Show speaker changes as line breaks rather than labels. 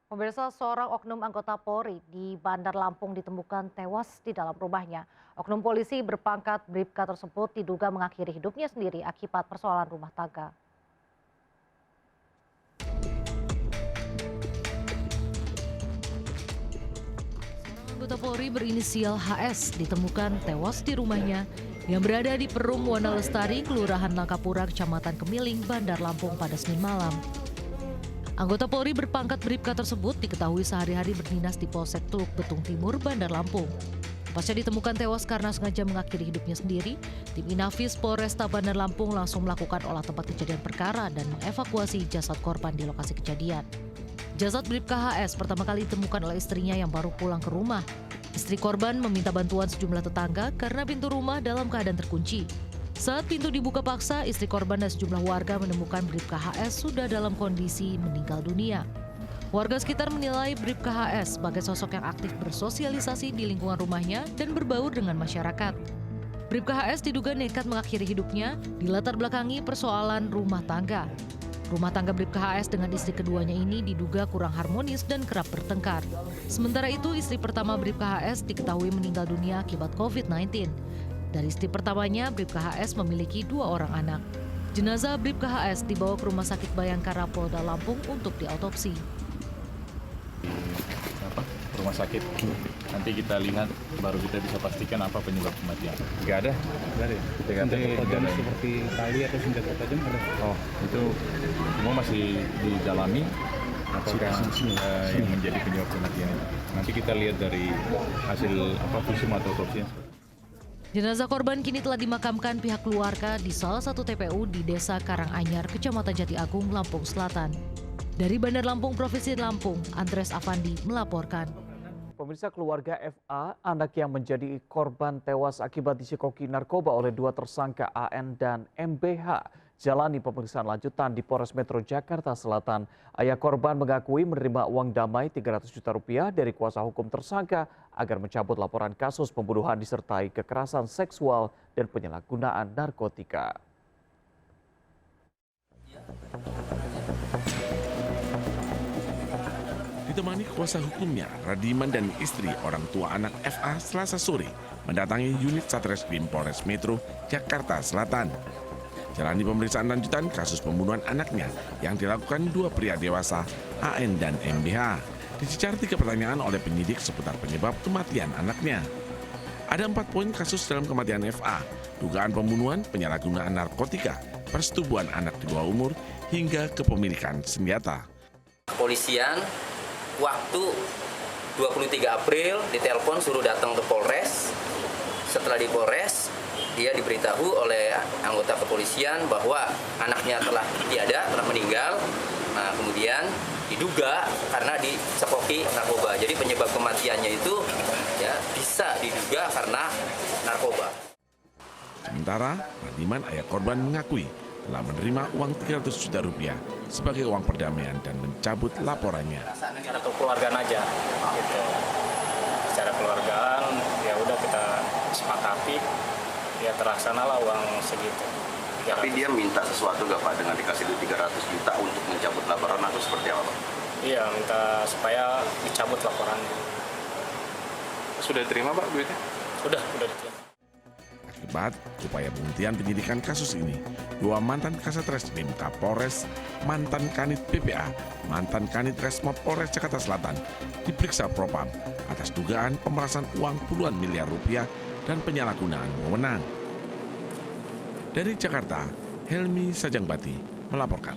Pemirsa, seorang oknum anggota Polri di Bandar Lampung ditemukan tewas di dalam rumahnya. Oknum polisi berpangkat Bribka tersebut diduga mengakhiri hidupnya sendiri akibat persoalan rumah tangga. Anggota Polri berinisial HS ditemukan tewas di rumahnya yang berada di Perum Wana Lestari, Kelurahan Langkapura, Kecamatan Kemiling, Bandar Lampung pada Senin malam. Anggota Polri berpangkat Bribka tersebut diketahui sehari-hari berdinas di Polsek Teluk Betung Timur, Bandar Lampung. Pasca ditemukan tewas karena sengaja mengakhiri hidupnya sendiri, tim Inafis Polresta Bandar Lampung langsung melakukan olah tempat kejadian perkara dan mengevakuasi jasad korban di lokasi kejadian. Jasad Bribka HS pertama kali ditemukan oleh istrinya yang baru pulang ke rumah. Istri korban meminta bantuan sejumlah tetangga karena pintu rumah dalam keadaan terkunci. Saat pintu dibuka paksa, istri korban dan sejumlah warga menemukan Bribka HS sudah dalam kondisi meninggal dunia. Warga sekitar menilai Bribka HS sebagai sosok yang aktif bersosialisasi di lingkungan rumahnya dan berbaur dengan masyarakat. Bribka HS diduga nekat mengakhiri hidupnya dilatar belakangi persoalan rumah tangga. Rumah tangga Bribka HS dengan istri keduanya ini diduga kurang harmonis dan kerap bertengkar. Sementara itu, istri pertama Bribka HS diketahui meninggal dunia akibat COVID-19. Dari istri pertamanya, Bribka HS memiliki 2 orang anak. Jenazah Bribka HS dibawa ke Rumah Sakit Bayangkara Polda Lampung untuk diautopsi.
Rumah sakit, nanti kita lihat baru kita bisa pastikan apa penyebab kematian. Nggak ada ya?
Senjata tajam seperti tali atau senjata tajam ada?
Oh, itu semua masih didalami. Apakah yang menjadi penyebab kematian? Nanti kita lihat dari hasil visum atau otopsi.
Jenazah korban kini telah dimakamkan pihak keluarga di salah satu TPU di Desa Karanganyar, Kecamatan Jati Agung, Lampung Selatan. Dari Bandar Lampung, Provinsi Lampung, Andres Afandi melaporkan.
Pemirsa, keluarga FA, anak yang menjadi korban tewas akibat dicekoki narkoba oleh 2 tersangka AN dan MBH, jalani pemeriksaan lanjutan di Polres Metro Jakarta Selatan. Ayah korban mengakui menerima uang damai 300 juta rupiah dari kuasa hukum tersangka agar mencabut laporan kasus pembunuhan disertai kekerasan seksual dan penyalahgunaan narkotika.
Ditemani kuasa hukumnya, Radiman dan istri orang tua anak FA Selasa sore mendatangi unit Satreskrim Polres Metro Jakarta Selatan. Jalani pemeriksaan lanjutan kasus pembunuhan anaknya yang dilakukan 2 pria dewasa AN dan MBH. Dicecar 3 pertanyaan oleh penyidik seputar penyebab kematian anaknya. Ada 4 poin kasus dalam kematian FA, dugaan pembunuhan, penyalahgunaan narkotika, persetubuhan anak di bawah umur, hingga kepemilikan senjata.
Kepolisian waktu 23 April ditelepon suruh datang ke Polres. Setelah di Polres, dia diberitahu oleh anggota kepolisian bahwa anaknya telah tiada, telah meninggal. Nah, kemudian diduga karena dicekoki narkoba. Jadi penyebab kematiannya itu ya bisa diduga karena narkoba.
Sementara, Radiman ayah korban mengakui telah menerima uang 300 juta rupiah sebagai uang perdamaian dan mencabut laporannya.
Secara kekeluargaan aja, gitu. Secara keluargaan, ya udah kita sepakati, ya terlaksanalah uang segitu.
Tapi dia minta sesuatu nggak Pak dengan dikasih 300 juta untuk mencabut laporan atau seperti apa Pak?
Iya, minta supaya dicabut laporannya.
Sudah diterima Pak duitnya?
Sudah diterima.
Akibat upaya penghentian penyidikan kasus ini, 2 mantan Kasat Reskrim Kapolres, mantan Kanit PPA, mantan Kanit Resmob Polres Jakarta Selatan diperiksa Propam atas dugaan pemerasan uang puluhan miliar rupiah dan penyalahgunaan wewenang. Dari Jakarta, Helmi Sajangbati melaporkan.